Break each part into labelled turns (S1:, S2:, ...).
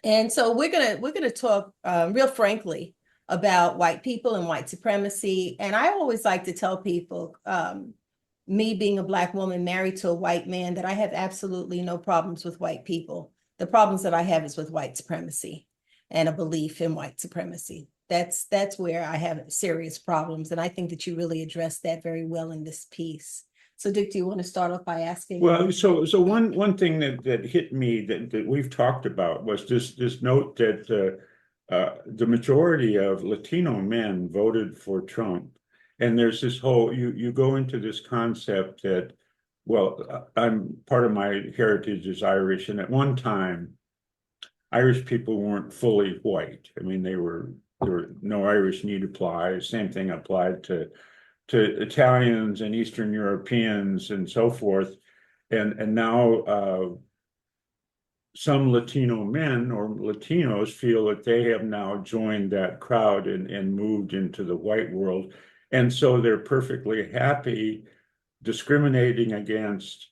S1: And so we're gonna talk real frankly about white people and white supremacy. And I always like to tell people, me being a Black woman married to a white man, that I have absolutely no problems with white people. The problems that I have is with white supremacy and a belief in white supremacy. That's where I have serious problems. And I think that you really addressed that very well in this piece. So Dick, do you want to start off by asking?
S2: Well, so one thing that hit me that we've talked about was this note that the majority of Latino men voted for Trump, and there's this whole you go into this concept that, well, I'm part of my heritage is Irish, and at one time Irish people weren't fully white. I mean, there were no Irish need apply. Same thing applied to Italians and Eastern Europeans and so forth. And now some Latino men or Latinos feel that they have now joined that crowd and moved into the white world. And so they're perfectly happy discriminating against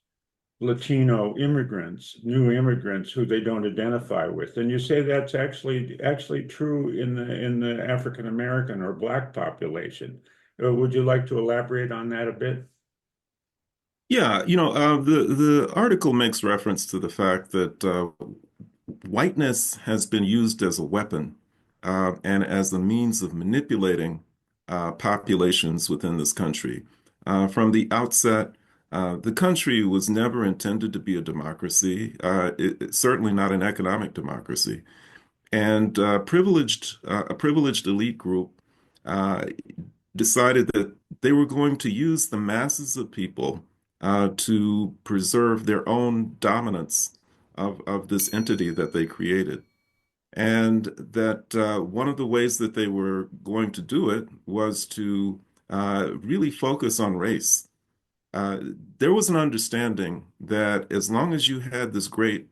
S2: Latino immigrants, new immigrants who they don't identify with. And you say that's actually true in the African American or Black population. Would you like to elaborate on that a bit?
S3: Yeah, the article makes reference to the fact that whiteness has been used as a weapon and as a means of manipulating populations within this country. From the outset, the country was never intended to be a democracy, certainly not an economic democracy. And a privileged elite group uh, decided that they were going to use the masses of people to preserve their own dominance of this entity that they created. And that one of the ways that they were going to do it was to really focus on race. Uh, there was an understanding that as long as you had this great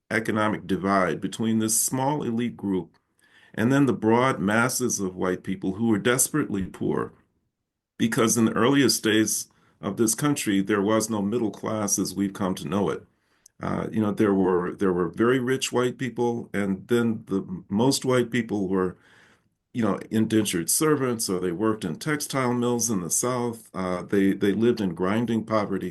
S3: economic divide between this small elite group and then the broad masses of white people who were desperately poor, because in the earliest days of this country, there was no middle class as we've come to know it. There were very rich white people, and then the most white people were, indentured servants, or they worked in textile mills in the South. They lived in grinding poverty.